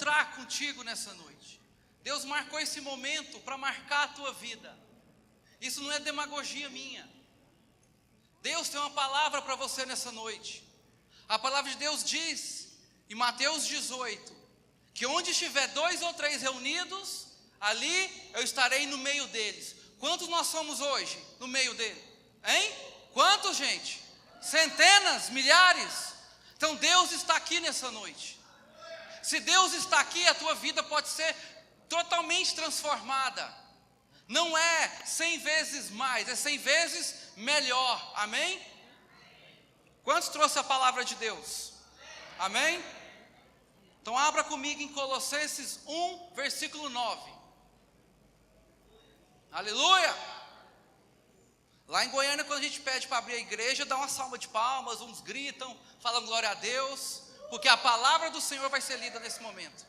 encontrar contigo nessa noite. Deus marcou esse momento para marcar a tua vida. Isso não é demagogia minha. Deus tem uma palavra para você nessa noite. A palavra de Deus diz, em Mateus 18, que onde estiver 2 ou 3 reunidos, ali eu estarei no meio deles. Quantos nós somos hoje no meio dele? Hein? Quantos, gente? Centenas, milhares? Então Deus está aqui nessa noite. Se Deus está aqui, a tua vida pode ser totalmente transformada. Não é 100 vezes mais, é 100 vezes melhor. Amém? Quantos trouxe a palavra de Deus? Amém? Então abra comigo em Colossenses 1, versículo 9. Aleluia! Lá em Goiânia, quando a gente pede para abrir a igreja, dá uma salva de palmas, uns gritam, falam glória a Deus, porque a palavra do Senhor vai ser lida nesse momento.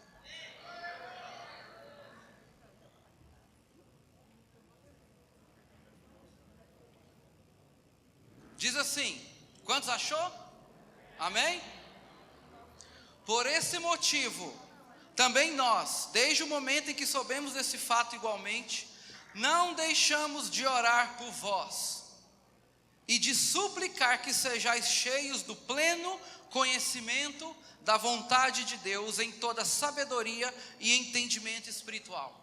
Diz assim, quantos achou? Amém? Por esse motivo, também nós, desde o momento em que soubemos desse fato igualmente, não deixamos de orar por vós e de suplicar que sejais cheios do pleno conhecimento da vontade de Deus em toda sabedoria e entendimento espiritual.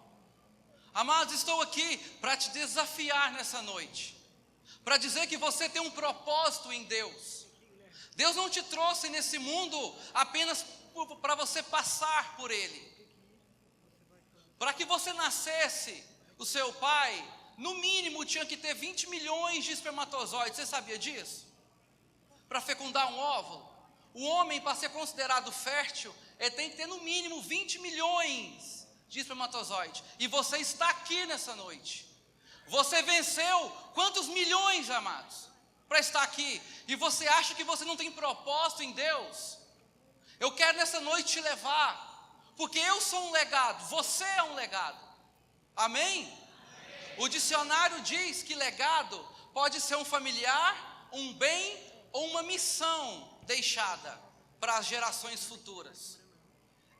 Amados, estou aqui para te desafiar nessa noite, para dizer que você tem um propósito em Deus. Deus não te trouxe nesse mundo apenas para você passar por ele. Para que você nascesse, o seu pai, no mínimo, tinha que ter 20 milhões de espermatozoides. Você sabia disso? Para fecundar um óvulo. O homem, para ser considerado fértil, ele tem que ter no mínimo 20 milhões de espermatozoides. E você está aqui nessa noite. Você venceu quantos milhões, amados, para estar aqui? E você acha que você não tem propósito em Deus? Eu quero nessa noite te levar, porque eu sou um legado, você é um legado. Amém? O dicionário diz que legado pode ser um familiar, um bem ou uma missão deixada para as gerações futuras.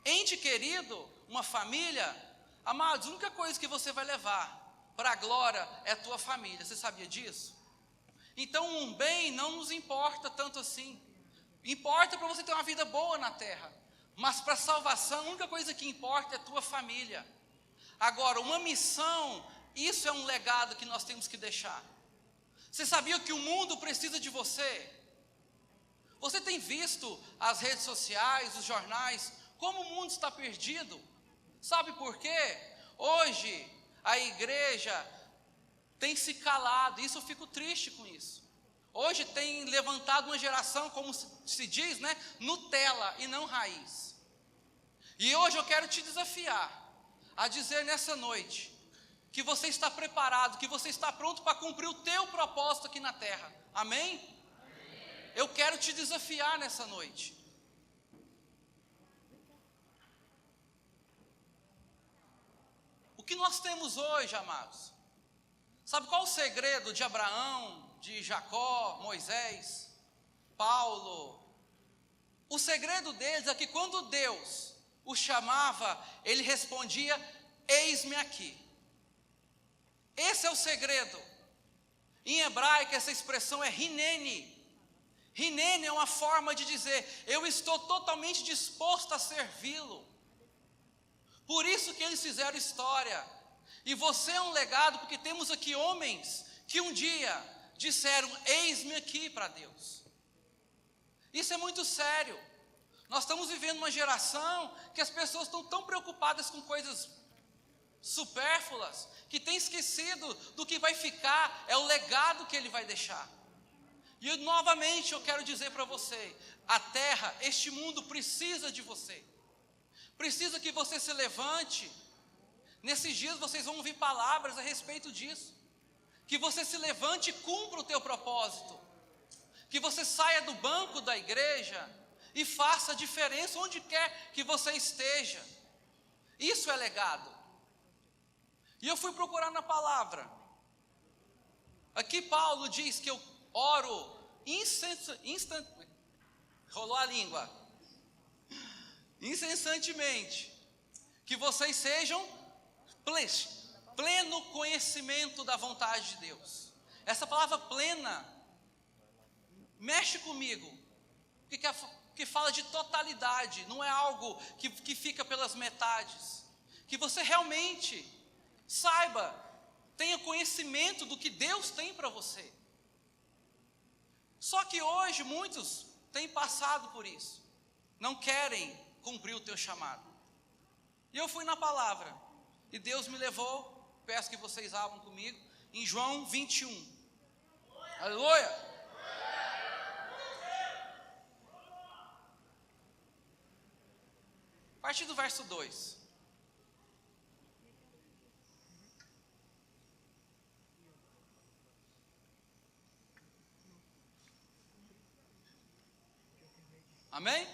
Ente querido, uma família, amados, a única coisa que você vai levar para a glória é a tua família. Você sabia disso? Então um bem não nos importa tanto assim. Importa para você ter uma vida boa na terra, mas para a salvação, a única coisa que importa é a tua família. Agora, uma missão, isso é um legado que nós temos que deixar. Você sabia que o mundo precisa de você? Você tem visto as redes sociais, os jornais, como o mundo está perdido? Sabe por quê? Hoje, a igreja tem se calado, e isso eu fico triste com isso. Hoje tem levantado uma geração, como se diz, né? Nutella e não raiz. E hoje eu quero te desafiar a dizer nessa noite que você está preparado, que você está pronto para cumprir o teu propósito aqui na terra. Amém? Amém. Eu quero te desafiar nessa noite. O que nós temos hoje, amados? Sabe qual o segredo de Abraão, de Jacó, Moisés, Paulo? O segredo deles é que quando Deus o chamava, ele respondia, eis-me aqui. Esse é o segredo. Em hebraico essa expressão é hinene. Hinene é uma forma de dizer, eu estou totalmente disposto a servi-lo. Por isso que eles fizeram história. E você é um legado, porque temos aqui homens que um dia disseram, eis-me aqui para Deus. Isso é muito sério. Nós estamos vivendo uma geração que as pessoas estão tão preocupadas com coisas supérfluas, que tem esquecido do que vai ficar, é o legado que ele vai deixar. E novamente eu quero dizer para você, a terra, este mundo precisa de você. Precisa que você se levante. Nesses dias vocês vão ouvir palavras a respeito disso. Que você se levante e cumpra o teu propósito. Que você saia do banco da igreja e faça a diferença onde quer que você esteja. Isso é legado. E eu fui procurar na palavra. Aqui Paulo diz que eu oro rolou a língua. Incessantemente que vocês sejam pleno conhecimento da vontade de Deus. Essa palavra plena mexe comigo, que fala de totalidade, não é algo que fica pelas metades. Que você realmente saiba, tenha conhecimento do que Deus tem para você. Só que hoje muitos têm passado por isso, não querem cumprir o teu chamado. E eu fui na palavra, e Deus me levou, peço que vocês abram comigo, em João 21. Aleluia! A partir do verso 2. Amém?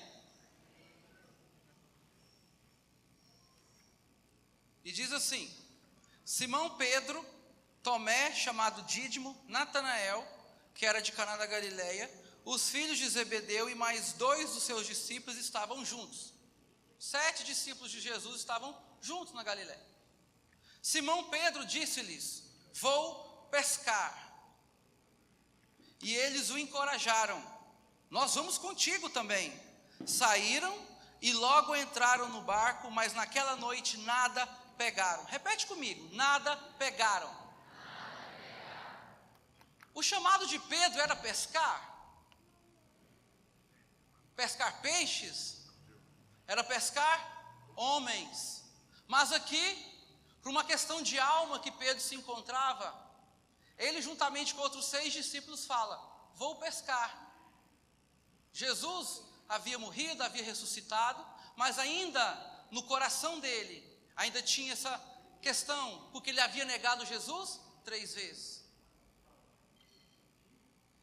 E diz assim: Simão Pedro, Tomé, chamado Dídimo, Natanael, que era de Caná da Galileia, os filhos de Zebedeu e mais 2 dos seus discípulos estavam juntos. 7 discípulos de Jesus estavam juntos na Galileia. Simão Pedro disse-lhes: vou pescar. E eles o encorajaram: nós vamos contigo também. Saíram e logo entraram no barco, mas naquela noite nada pegaram. Repete comigo: nada pegaram. O chamado de Pedro era pescar. Pescar peixes. Era pescar homens. Mas aqui, por uma questão de alma que Pedro se encontrava, ele juntamente com outros 6 discípulos fala: vou pescar. Jesus havia morrido, havia ressuscitado, mas ainda no coração dele, ainda tinha essa questão, porque ele havia negado Jesus 3 vezes.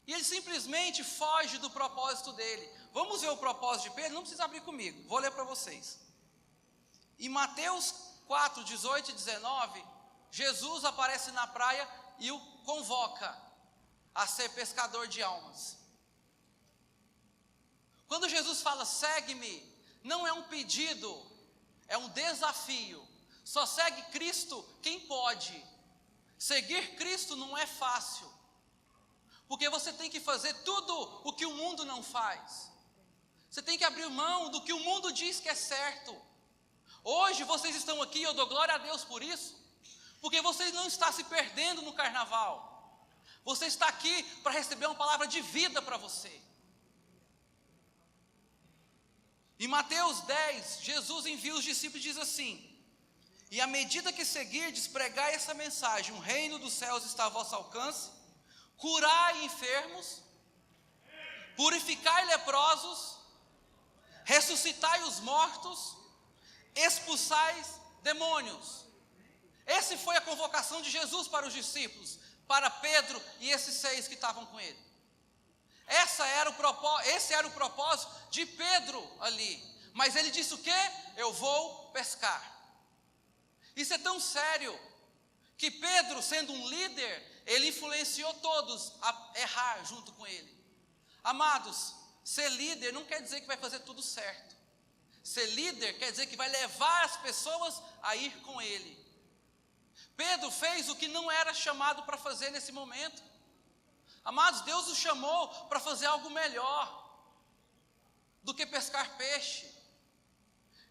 E ele simplesmente foge do propósito dele. Vamos ver o propósito de Pedro? Não precisa abrir comigo, vou ler para vocês. Em Mateus 4, 18 e 19, Jesus aparece na praia e o convoca a ser pescador de almas. Quando Jesus fala segue-me, não é um pedido, é um desafio. Só segue Cristo quem pode. Seguir Cristo não é fácil, porque você tem que fazer tudo o que o mundo não faz. Você tem que abrir mão do que o mundo diz que é certo. Hoje vocês estão aqui, eu dou glória a Deus por isso, porque vocês não estão se perdendo no carnaval. Você está aqui para receber uma palavra de vida para você. Em Mateus 10, Jesus envia os discípulos e diz assim: e à medida que seguirdes, pregai essa mensagem: o reino dos céus está a vosso alcance, curai enfermos, purificai leprosos, ressuscitai os mortos, expulsai demônios. Essa foi a convocação de Jesus para os discípulos, para Pedro e esses 6 que estavam com ele. Esse era o propósito de Pedro ali. Mas ele disse o quê? Eu vou pescar. Isso é tão sério, que Pedro, sendo um líder, ele influenciou todos a errar junto com ele. Amados, ser líder não quer dizer que vai fazer tudo certo. Ser líder quer dizer que vai levar as pessoas a ir com ele. Pedro fez o que não era chamado para fazer nesse momento. Amados, Deus o chamou para fazer algo melhor do que pescar peixe.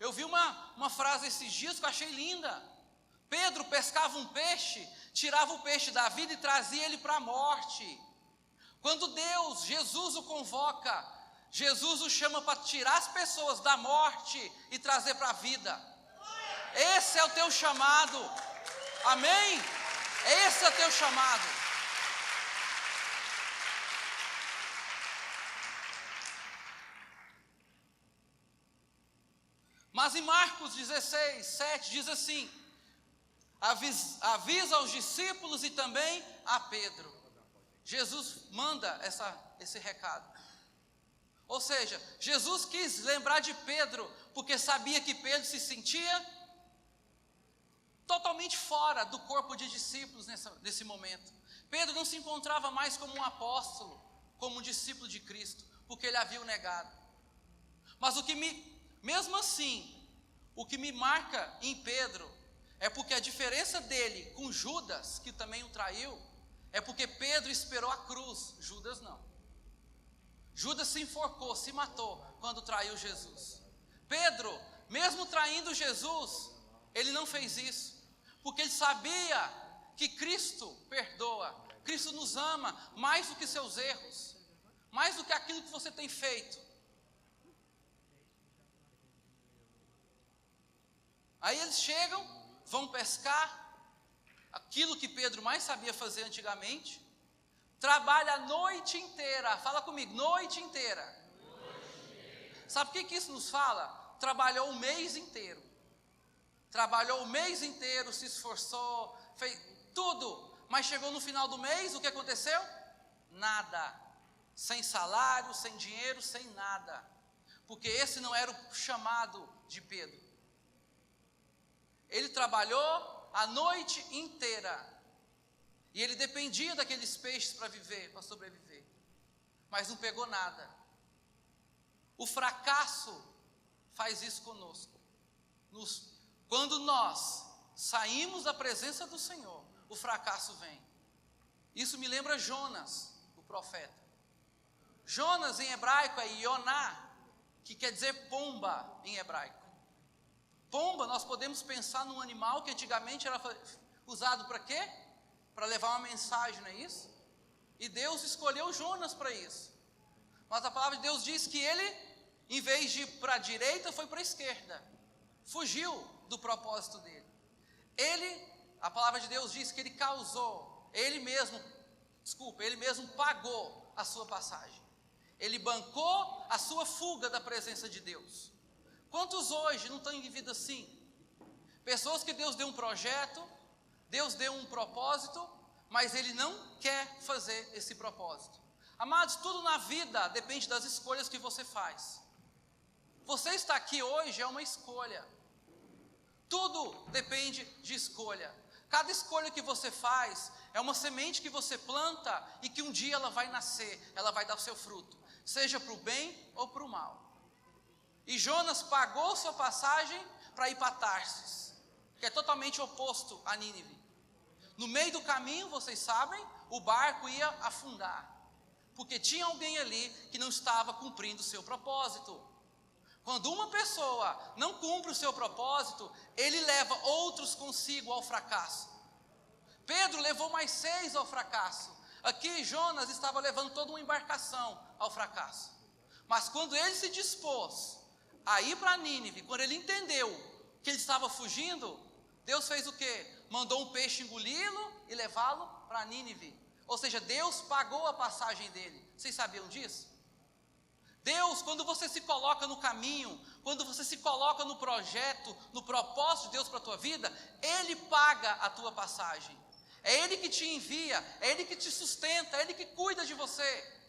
Eu vi uma frase esses dias que eu achei linda. Pedro pescava um peixe, tirava o peixe da vida e trazia ele para a morte. Quando Jesus o convoca, Jesus o chama para tirar as pessoas da morte e trazer para a vida. Esse é o teu chamado. Amém? Esse é o teu chamado. Mas em Marcos 16, 7 diz assim: avisa aos discípulos e também a Pedro. Jesus manda esse recado. Ou seja, Jesus quis lembrar de Pedro, porque sabia que Pedro se sentia totalmente fora do corpo de discípulos nesse momento. Pedro não se encontrava mais como um apóstolo, como um discípulo de Cristo, porque ele havia o negado. Mas mesmo assim, O que me marca em Pedro é porque a diferença dele com Judas, que também o traiu, é porque Pedro esperou a cruz, Judas não. Judas se enforcou, se matou quando traiu Jesus. Pedro, mesmo traindo Jesus, ele não fez isso, porque ele sabia que Cristo perdoa, Cristo nos ama mais do que seus erros, mais do que aquilo que você tem feito. Aí eles chegam, vão pescar, aquilo que Pedro mais sabia fazer antigamente, trabalha a noite inteira, fala comigo, noite inteira. Sabe o que isso nos fala? Trabalhou o mês inteiro. Trabalhou o mês inteiro, se esforçou, fez tudo. Mas chegou no final do mês, o que aconteceu? Nada. Sem salário, sem dinheiro, sem nada. Porque esse não era o chamado de Pedro. Ele trabalhou a noite inteira. E ele dependia daqueles peixes para viver, para sobreviver. Mas não pegou nada. O fracasso faz isso conosco. Quando nós saímos da presença do Senhor, o fracasso vem. Isso me lembra Jonas, o profeta. Jonas em hebraico é Yoná, que quer dizer pomba em hebraico. Pomba, nós podemos pensar num animal que antigamente era usado para quê? Para levar uma mensagem, não é isso? E Deus escolheu Jonas para isso. Mas a palavra de Deus diz que ele, em vez de ir para a direita, foi para a esquerda. Fugiu do propósito dele. A palavra de Deus diz que ele ele mesmo pagou a sua passagem. Ele bancou a sua fuga da presença de Deus. Quantos hoje não têm vivido assim? Pessoas que Deus deu um projeto, Deus deu um propósito, mas Ele não quer fazer esse propósito. Amados, tudo na vida depende das escolhas que você faz. Você está aqui hoje é uma escolha. Tudo depende de escolha. Cada escolha que você faz é uma semente que você planta e que um dia ela vai nascer, ela vai dar o seu fruto, seja para o bem ou para o mal. E Jonas pagou sua passagem para ir para Tarsis, que é totalmente oposto a Nínive. No meio do caminho, vocês sabem, o barco ia afundar, porque tinha alguém ali que não estava cumprindo o seu propósito. Quando uma pessoa não cumpre o seu propósito, ele leva outros consigo ao fracasso. Pedro levou mais 6 ao fracasso. Aqui Jonas estava levando toda uma embarcação ao fracasso. Mas quando ele se dispôs a ir para Nínive, quando ele entendeu que ele estava fugindo, Deus fez o quê? Mandou um peixe engoli-lo e levá-lo para Nínive. Ou seja, Deus pagou a passagem dele. Vocês sabiam disso? Deus, quando você se coloca no caminho, quando você se coloca no projeto, no propósito de Deus para a tua vida, Ele paga a tua passagem. É Ele que te envia, é Ele que te sustenta, é Ele que cuida de você.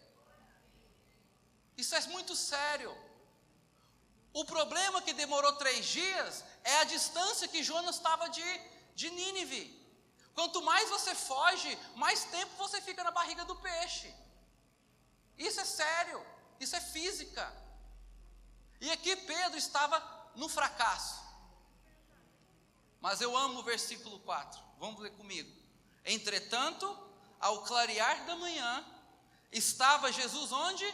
Isso é muito sério. O problema que demorou 3 dias é a distância que Jonas estava de Nínive. Quanto mais você foge, mais tempo você fica na barriga do peixe. Isso é sério, isso é física. E aqui Pedro estava no fracasso. Mas eu amo o versículo 4, vamos ler comigo. Entretanto, ao clarear da manhã, estava Jesus onde?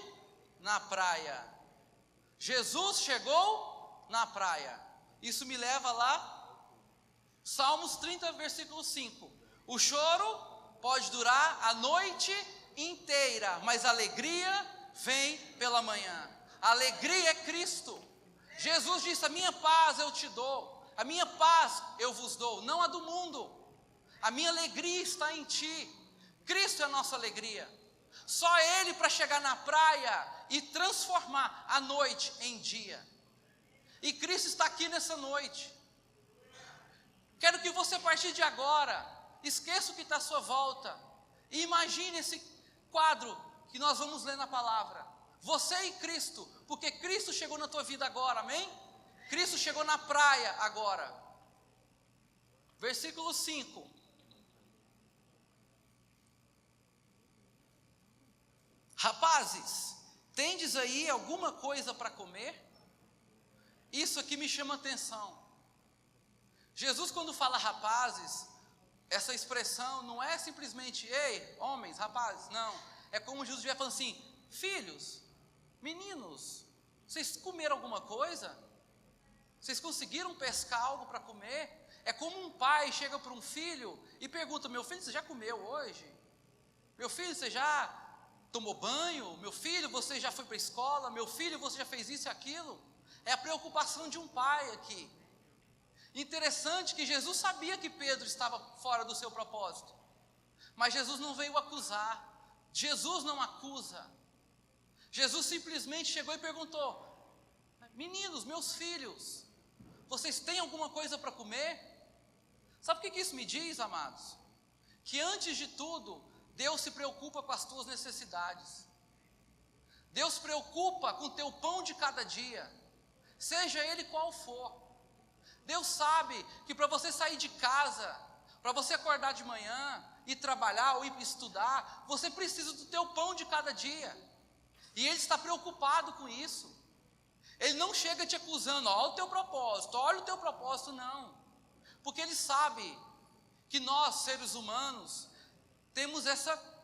Na praia. Jesus chegou na praia. Isso me leva lá, Salmos 30, versículo 5. O choro pode durar a noite inteira, mas a alegria vem pela manhã. A alegria é Cristo. Jesus disse: a minha paz eu te dou, a minha paz eu vos dou, não a do mundo. A minha alegria está em ti. Cristo é a nossa alegria. Só Ele para chegar na praia e transformar a noite em dia. E Cristo está aqui nessa noite. Quero que você, a partir de agora, esqueça o que está à sua volta e imagine esse quadro que nós vamos ler na palavra. Você e Cristo, porque Cristo chegou na tua vida agora, amém? Cristo chegou na praia agora. Versículo 5. Rapazes, tendes aí alguma coisa para comer? Isso aqui me chama atenção. Jesus, quando fala rapazes, essa expressão não é simplesmente, ei, homens, rapazes, não. É como Jesus estiver falando assim, filhos, meninos, vocês comeram alguma coisa? Vocês conseguiram pescar algo para comer? É como um pai chega para um filho e pergunta, meu filho, você já comeu hoje? Meu filho, você já tomou banho? Meu filho, você já foi para a escola? Meu filho, você já fez isso e aquilo? É a preocupação de um pai aqui. Interessante que Jesus sabia que Pedro estava fora do seu propósito, mas Jesus não veio acusar. Jesus não acusa. Jesus simplesmente chegou e perguntou, meninos, meus filhos, vocês têm alguma coisa para comer? Sabe o que isso me diz, amados? Que antes de tudo, Deus se preocupa com as tuas necessidades. Deus se preocupa com o teu pão de cada dia, seja ele qual for. Deus sabe que para você sair de casa, para você acordar de manhã, ir trabalhar ou ir estudar, você precisa do teu pão de cada dia. E Ele está preocupado com isso. Ele não chega te acusando, olha o teu propósito, olha o teu propósito, não. Porque Ele sabe que nós, seres humanos, temos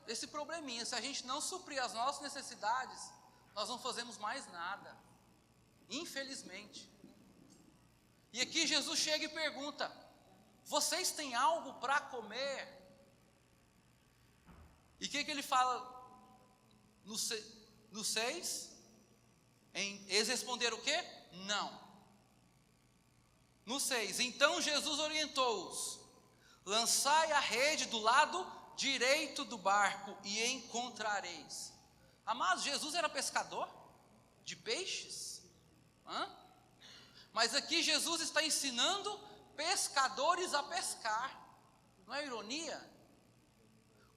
esse probleminha. Se a gente não suprir as nossas necessidades, nós não fazemos mais nada, infelizmente. E aqui Jesus chega e pergunta, vocês têm algo para comer? E o que Ele fala no 6? Eles responderam o quê? Não. No 6, então Jesus orientou-os, lançai a rede do lado direito do barco e encontrareis. Amados, Jesus era pescador de peixes? Mas aqui Jesus está ensinando pescadores a pescar. Não é ironia?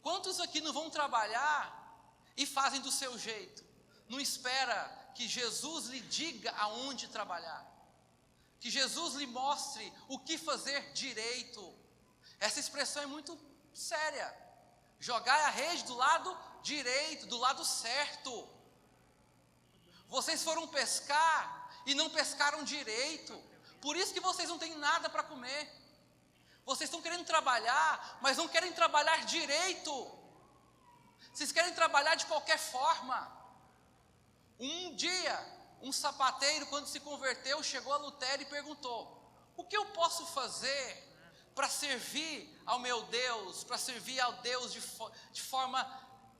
Quantos aqui não vão trabalhar e fazem do seu jeito? Não espera que Jesus lhe diga aonde trabalhar, que Jesus lhe mostre o que fazer direito. Essa expressão é muito séria. Jogar a rede do lado direito, do lado certo. Vocês foram pescar e não pescaram direito, por isso que vocês não têm nada para comer. Vocês estão querendo trabalhar, mas não querem trabalhar direito. Vocês querem trabalhar de qualquer forma. Um dia, um sapateiro, quando se converteu, chegou a Lutero e perguntou, o que eu posso fazer para servir ao meu Deus, para servir ao Deus de forma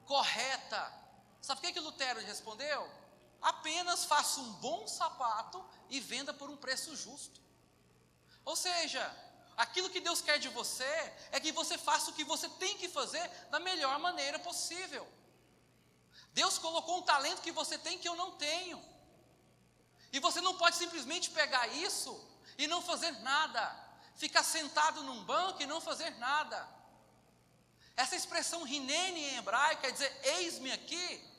correta? Sabe o que Lutero respondeu? Apenas faça um bom sapato e venda por um preço justo. Ou seja, aquilo que Deus quer de você é que você faça o que você tem que fazer da melhor maneira possível. Deus colocou um talento que você tem que eu não tenho. E você não pode simplesmente pegar isso e não fazer nada. Ficar sentado num banco e não fazer nada. Essa expressão hinene em hebraico quer dizer eis-me aqui.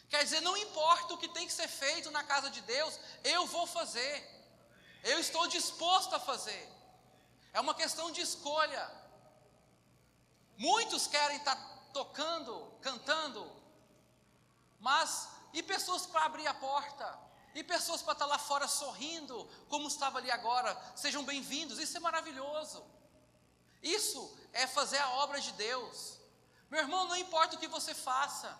Quer dizer, não importa o que tem que ser feito na casa de Deus, eu vou fazer. Eu estou disposto a fazer. É uma questão de escolha. Muitos querem estar tocando, cantando, mas e pessoas para abrir a porta? E pessoas para estar lá fora sorrindo, como estava ali agora? Sejam bem-vindos, isso é maravilhoso. Isso é fazer a obra de Deus. Meu irmão, não importa o que você faça.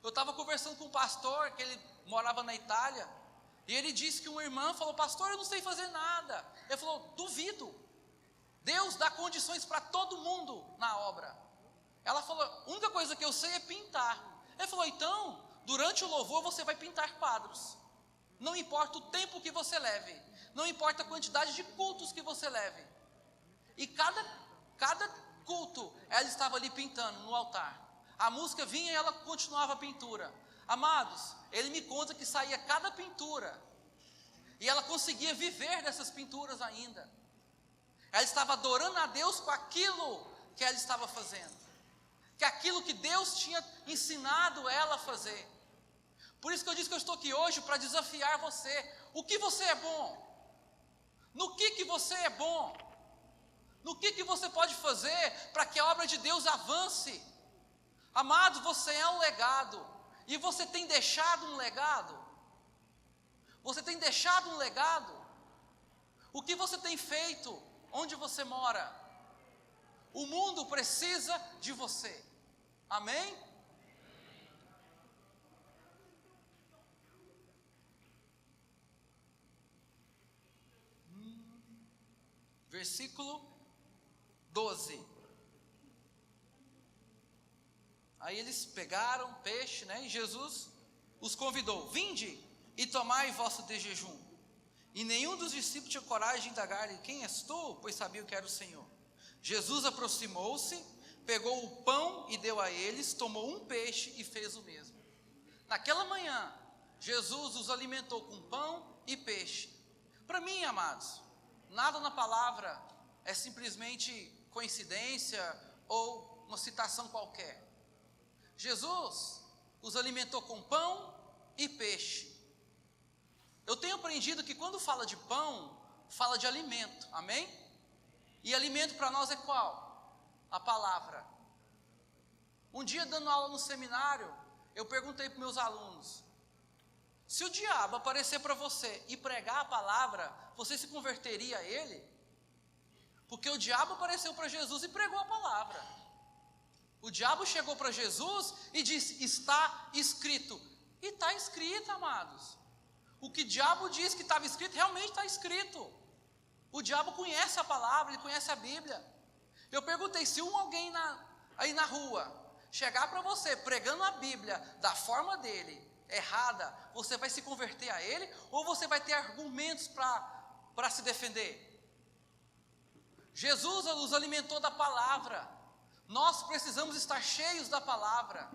Eu estava conversando com um pastor, que ele morava na Itália, e ele disse que uma irmã falou, pastor, eu não sei fazer nada. Ele falou, duvido. Deus dá condições para todo mundo na obra. Ela falou, a única coisa que eu sei é pintar. Ele falou, então, durante o louvor você vai pintar quadros. Não importa o tempo que você leve, não importa a quantidade de cultos que você leve. E cada culto, ela estava ali pintando no altar. A música vinha e ela continuava a pintura. Amados, ele me conta que saía cada pintura, e ela conseguia viver dessas pinturas ainda. Ela estava adorando a Deus com aquilo que ela estava fazendo, que aquilo que Deus tinha ensinado ela a fazer. Por isso que eu disse que eu estou aqui hoje para desafiar você. O que você é bom? No que você é bom? No que você pode fazer para que a obra de Deus avance? Amado, você é um legado, e você tem deixado um legado. Você tem deixado um legado. O que você tem feito onde você mora. O mundo precisa de você. Amém? Versículo 12. Aí eles pegaram peixe, né? E Jesus os convidou: vinde e tomai vosso de jejum. E nenhum dos discípulos tinha coragem de indagar-lhe: quem és tu? Pois sabia que era o Senhor. Jesus aproximou-se, pegou o pão e deu a eles, tomou um peixe e fez o mesmo. Naquela manhã, Jesus os alimentou com pão e peixe. Para mim, amados, nada na palavra é simplesmente coincidência ou uma citação qualquer. Jesus os alimentou com pão e peixe. Eu tenho aprendido que quando fala de pão, fala de alimento, amém? E alimento para nós é qual? A palavra. Um dia, dando aula no seminário, eu perguntei para meus alunos: se o diabo aparecer para você e pregar a palavra, você se converteria a ele? Porque o diabo apareceu para Jesus e pregou a palavra. O diabo chegou para Jesus e disse: está escrito. E está escrito, amados. O que o diabo disse que estava escrito, realmente está escrito. O diabo conhece a palavra, ele conhece a Bíblia. Eu perguntei: se alguém aí na rua chegar para você pregando a Bíblia da forma dele, errada, você vai se converter a ele? Ou você vai ter argumentos para se defender? Jesus os alimentou da palavra. Nós precisamos estar cheios da palavra.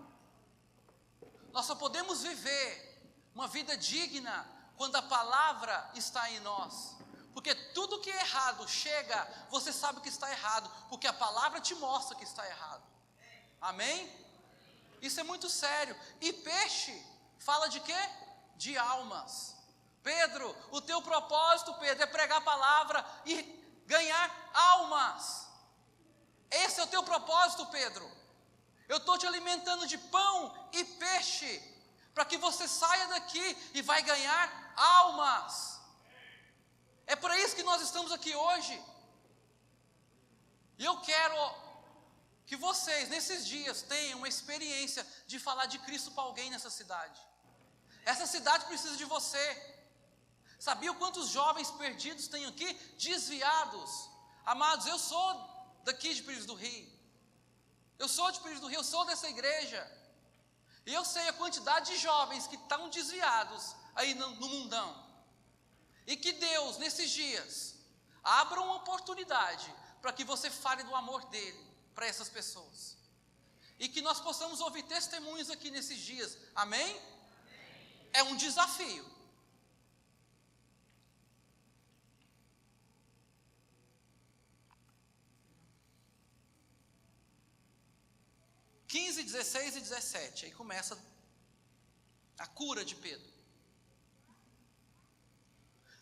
Nós só podemos viver uma vida digna quando a palavra está em nós. Porque tudo que é errado chega, você sabe que está errado, porque a palavra te mostra que está errado. Amém? Isso é muito sério. E peixe fala de quê? De almas. Pedro, o teu propósito, Pedro, é pregar a palavra e ganhar almas. Esse é o teu propósito, Pedro. Eu estou te alimentando de pão e peixe, para que você saia daqui e vai ganhar almas. É para isso que nós estamos aqui hoje. E eu quero que vocês, nesses dias, tenham uma experiência de falar de Cristo para alguém nessa cidade. Essa cidade precisa de você. Sabia quantos jovens perdidos tem aqui? Desviados. Amados, eu sou daqui de Pires do Rio. Eu sou de Pires do Rio, eu sou dessa igreja. E eu sei a quantidade de jovens que estão desviados aí no mundão. E que Deus, nesses dias, abra uma oportunidade para que você fale do amor dele para essas pessoas. E que nós possamos ouvir testemunhos aqui nesses dias. Amém? É um desafio. (15, 16 e 17). Aí começa a cura de Pedro.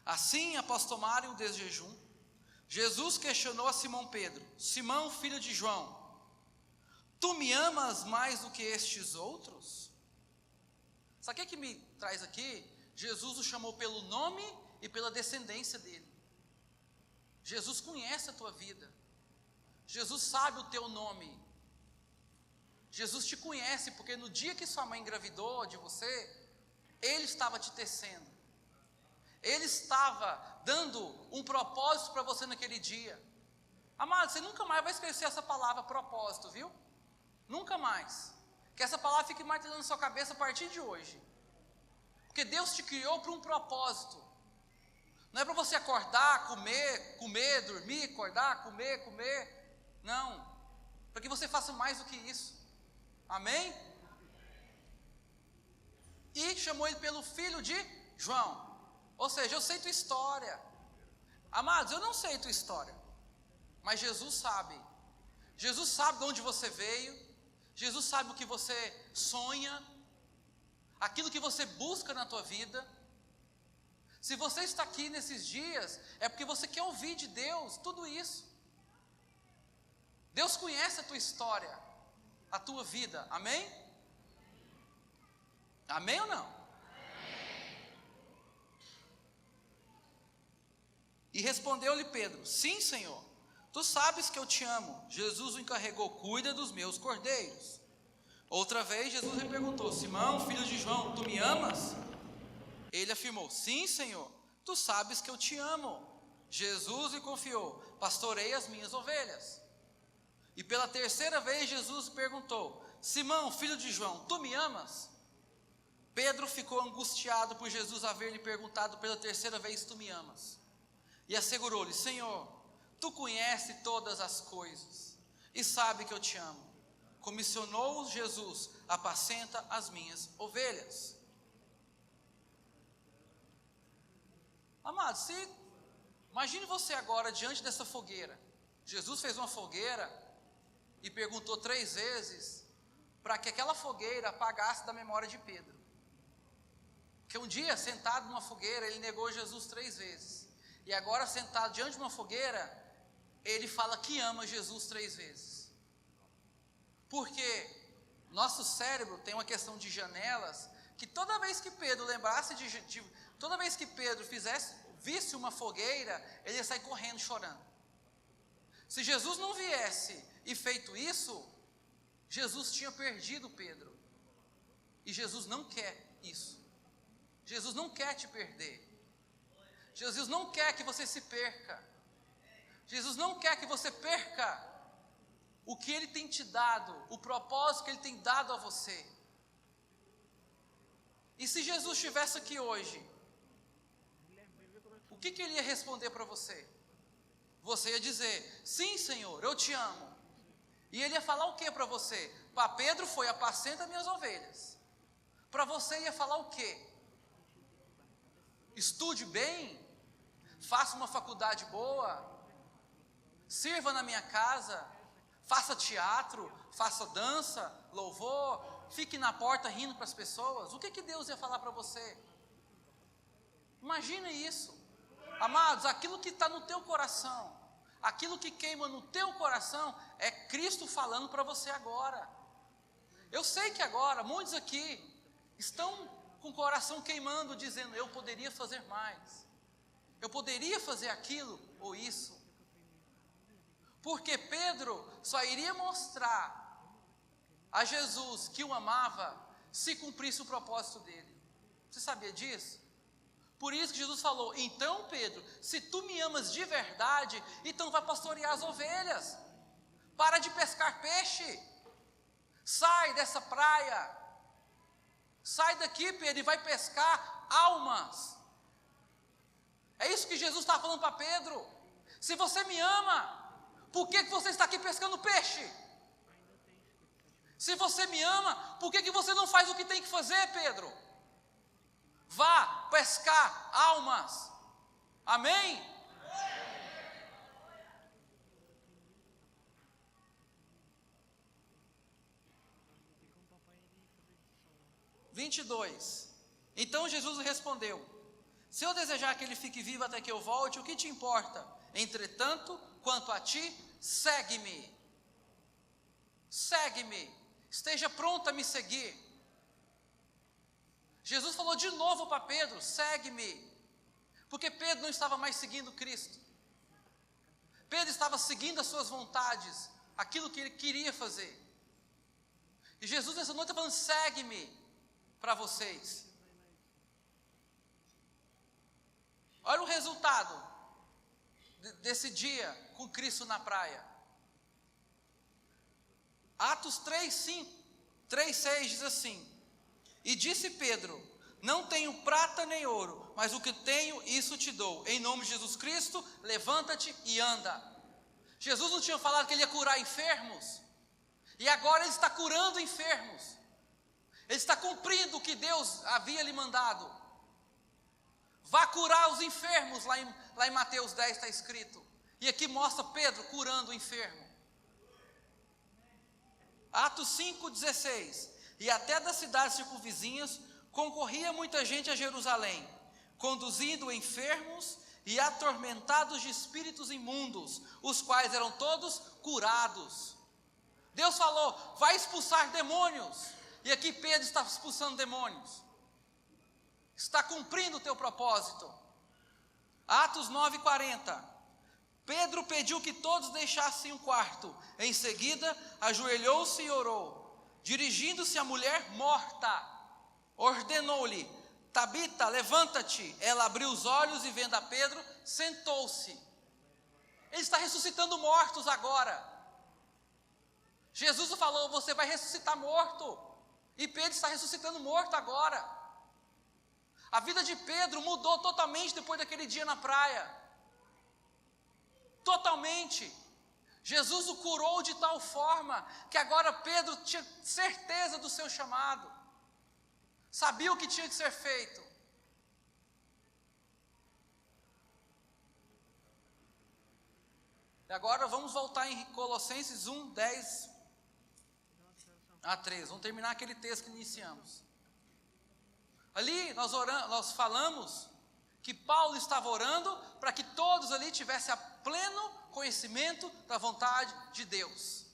Assim, após tomarem o desjejum, Jesus questionou a Simão Pedro: Simão, filho de João, tu me amas mais do que estes outros? Sabe o que me traz aqui? Jesus o chamou pelo nome e pela descendência dele. Jesus conhece a tua vida. Jesus sabe o teu nome. Jesus te conhece, porque no dia que sua mãe engravidou de você, Ele estava te tecendo. Ele estava dando um propósito para você naquele dia. Amado, você nunca mais vai esquecer essa palavra propósito, viu? Nunca mais. Que essa palavra fique martelando na sua cabeça a partir de hoje. Porque Deus te criou para um propósito. Não é para você acordar, comer, dormir, acordar, comer. Não. Para que você faça mais do que isso. Amém? E chamou ele pelo filho de João. Ou seja, eu sei tua história. Amados, eu não sei tua história. Mas Jesus sabe. Jesus sabe de onde você veio. Jesus sabe o que você sonha. Aquilo que você busca na tua vida. Se você está aqui nesses dias, é porque você quer ouvir de Deus tudo isso. Deus conhece a tua história, a tua vida, amém? Amém ou não? Amém. E respondeu-lhe Pedro: sim, Senhor, tu sabes que eu te amo. Jesus o encarregou: cuida dos meus cordeiros. Outra vez Jesus lhe perguntou: Simão, filho de João, tu me amas? Ele afirmou: sim, Senhor, tu sabes que eu te amo. Jesus lhe confiou: pastorei as minhas ovelhas. E pela terceira vez Jesus perguntou: Simão, filho de João, tu me amas? Pedro ficou angustiado por Jesus haver lhe perguntado pela terceira vez: tu me amas? E assegurou-lhe: Senhor, tu conheces todas as coisas e sabe que eu te amo. Comissionou Jesus: apacenta as minhas ovelhas. Amados, imagine você agora diante dessa fogueira. Jesus fez uma fogueira e perguntou 3 vezes para que aquela fogueira apagasse da memória de Pedro. Porque um dia, sentado numa fogueira, ele negou Jesus 3 vezes. E agora, sentado diante de uma fogueira, ele fala que ama Jesus 3 vezes. Porque nosso cérebro tem uma questão de janelas, que toda vez que Pedro lembrasse toda vez que Pedro visse uma fogueira, ele ia sair correndo, chorando. Se Jesus não viesse e feito isso, Jesus tinha perdido Pedro. E Jesus não quer isso. Jesus não quer te perder. Jesus não quer que você se perca. Jesus não quer que você perca o que Ele tem te dado, o propósito que Ele tem dado a você. E se Jesus estivesse aqui hoje, o que Ele ia responder para você? Você ia dizer: sim, Senhor, eu te amo. E Ele ia falar o que para você? Para Pedro foi: apacenta minhas ovelhas. Para você ia falar o quê? Estude bem, faça uma faculdade boa, sirva na minha casa, faça teatro, faça dança, louvor, fique na porta rindo para as pessoas. O que Deus ia falar para você? Imagina isso. Amados, aquilo que está no teu coração, aquilo que queima no teu coração, é Cristo falando para você agora. Eu sei que agora, muitos aqui estão com o coração queimando, dizendo: eu poderia fazer mais, eu poderia fazer aquilo ou isso. Porque Pedro só iria mostrar a Jesus que o amava se cumprisse o propósito dele. Você sabia disso? Por isso que Jesus falou: então Pedro, se tu me amas de verdade, então vai pastorear as ovelhas. Para de pescar peixe. Sai dessa praia. Sai daqui, Pedro, e vai pescar almas. É isso que Jesus está falando para Pedro. Se você me ama, por que você está aqui pescando peixe? Se você me ama, por que você não faz o que tem que fazer, Pedro? Vá pescar almas. Amém? 22. Então Jesus respondeu: se eu desejar que ele fique vivo até que eu volte, o que te importa? Entretanto, quanto a ti, segue-me. Segue-me. Esteja pronto a me seguir. Jesus falou de novo para Pedro: segue-me. Porque Pedro não estava mais seguindo Cristo. Pedro estava seguindo as suas vontades, aquilo que ele queria fazer. E Jesus nessa noite está falando: segue-me para vocês. Olha o resultado desse dia com Cristo na praia. Atos 3:6 diz assim: e disse Pedro: não tenho prata nem ouro, mas o que tenho, isso te dou. Em nome de Jesus Cristo, levanta-te e anda. Jesus não tinha falado que ele ia curar enfermos? E agora ele está curando enfermos. Ele está cumprindo o que Deus havia lhe mandado. Vá curar os enfermos, lá em Mateus 10 está escrito. E aqui mostra Pedro curando o enfermo. Atos 5:16. E até das cidades circunvizinhas concorria muita gente a Jerusalém, conduzindo enfermos e atormentados de espíritos imundos, os quais eram todos curados. Deus falou: vai expulsar demônios. E aqui Pedro está expulsando demônios. Está cumprindo o teu propósito. Atos 9:40. Pedro pediu que todos deixassem o quarto. Em seguida, ajoelhou-se e orou. Dirigindo-se à mulher morta, ordenou-lhe: Tabita, levanta-te. Ela abriu os olhos e, vendo a Pedro, sentou-se. Ele está ressuscitando mortos agora. Jesus falou: você vai ressuscitar morto. E Pedro está ressuscitando morto agora. A vida de Pedro mudou totalmente depois daquele dia na praia. Totalmente. Jesus o curou de tal forma que agora Pedro tinha certeza do seu chamado. Sabia o que tinha que ser feito. E agora vamos voltar em Colossenses 1, 10 a 13. Vamos terminar aquele texto que iniciamos. Ali nós falamos que Paulo estava orando para que todos ali tivessem a pleno conhecimento da vontade de Deus.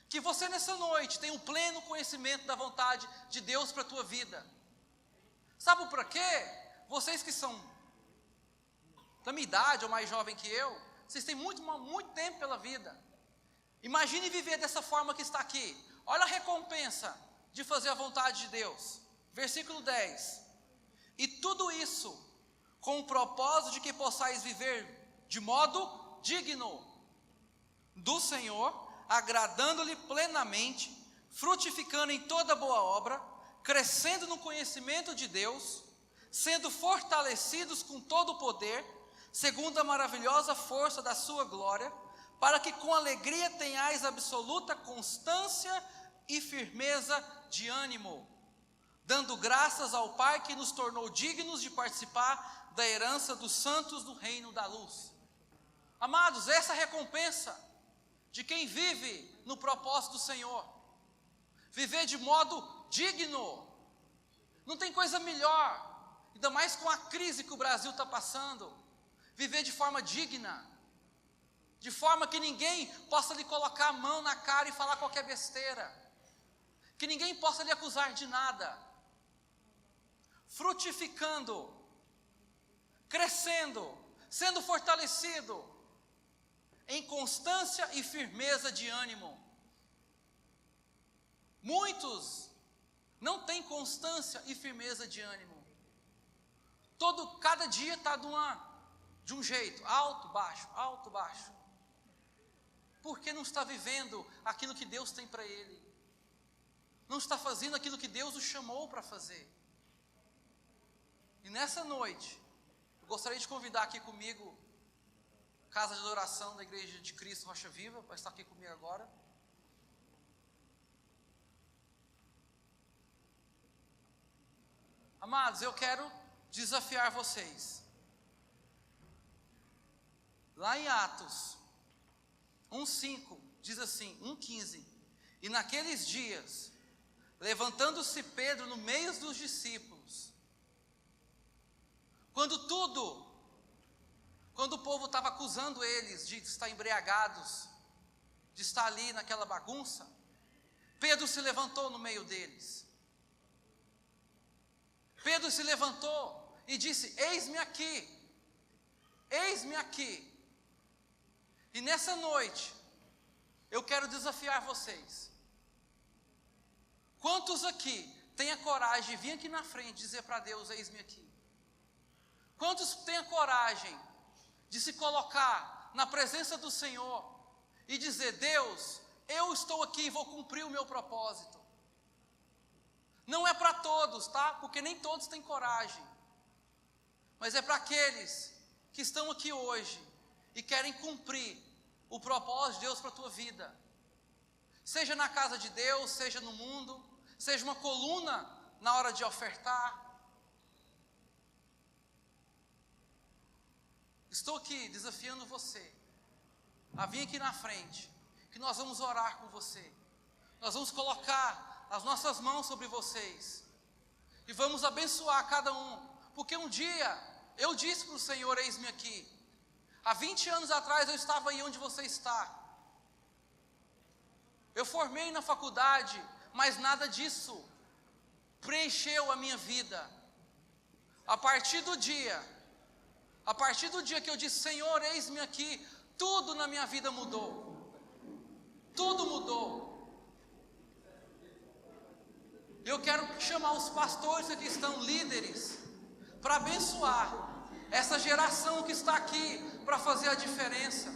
Que você nessa noite tenha um pleno conhecimento da vontade de Deus para a tua vida. Sabe por quê? Vocês que são da minha idade ou mais jovem que eu, vocês têm muito tempo pela vida. Imagine viver dessa forma que está aqui. Olha a recompensa de fazer a vontade de Deus. Versículo 10. E tudo isso com o propósito de que possais viver de modo digno do Senhor, agradando-lhe plenamente, frutificando em toda boa obra, crescendo no conhecimento de Deus, sendo fortalecidos com todo o poder, segundo a maravilhosa força da sua glória, para que com alegria tenhais absoluta constância e firmeza de ânimo, dando graças ao Pai que nos tornou dignos de participar da herança dos santos do reino da luz. Amados, essa é a recompensa de quem vive no propósito do Senhor. Viver de modo digno. Não tem coisa melhor, ainda mais com a crise que o Brasil está passando. Viver de forma digna, de forma que ninguém possa lhe colocar a mão na cara e falar qualquer besteira, que ninguém possa lhe acusar de nada. Frutificando, crescendo, sendo fortalecido, em constância e firmeza de ânimo. Muitos não têm constância e firmeza de ânimo. Cada dia está de um jeito, alto, baixo, alto, baixo. Porque não está vivendo aquilo que Deus tem para ele. Não está fazendo aquilo que Deus o chamou para fazer. E nessa noite, eu gostaria de convidar aqui comigo Casa de Adoração da Igreja de Cristo Rocha Viva, vai estar aqui comigo agora. Amados, eu quero desafiar vocês. Lá em Atos 1:5, diz assim, 1:15. E naqueles dias, levantando-se Pedro no meio dos discípulos, quando o povo estava acusando eles de estar embriagados, de estar ali naquela bagunça, Pedro se levantou no meio deles. Pedro se levantou e disse: eis-me aqui, eis-me aqui. E nessa noite, eu quero desafiar vocês. Quantos aqui têm a coragem de vir aqui na frente e dizer para Deus: eis-me aqui? Quantos têm a coragem de se colocar na presença do Senhor e dizer: Deus, eu estou aqui e vou cumprir o meu propósito? Não é para todos, tá? Porque nem todos têm coragem. Mas é para aqueles que estão aqui hoje e querem cumprir o propósito de Deus para a tua vida. Seja na casa de Deus, seja no mundo, seja uma coluna na hora de ofertar. Estou aqui desafiando você a vir aqui na frente, que nós vamos orar com você. Nós vamos colocar as nossas mãos sobre vocês e vamos abençoar cada um, porque um dia eu disse para o Senhor: eis-me aqui. Há 20 anos atrás eu estava aí onde você está. Eu formei na faculdade, mas nada disso preencheu a minha vida. A partir A partir do dia que eu disse, Senhor, eis-me aqui, tudo na minha vida mudou. Tudo mudou. Eu quero chamar os pastores que estão líderes para abençoar essa geração que está aqui para fazer a diferença.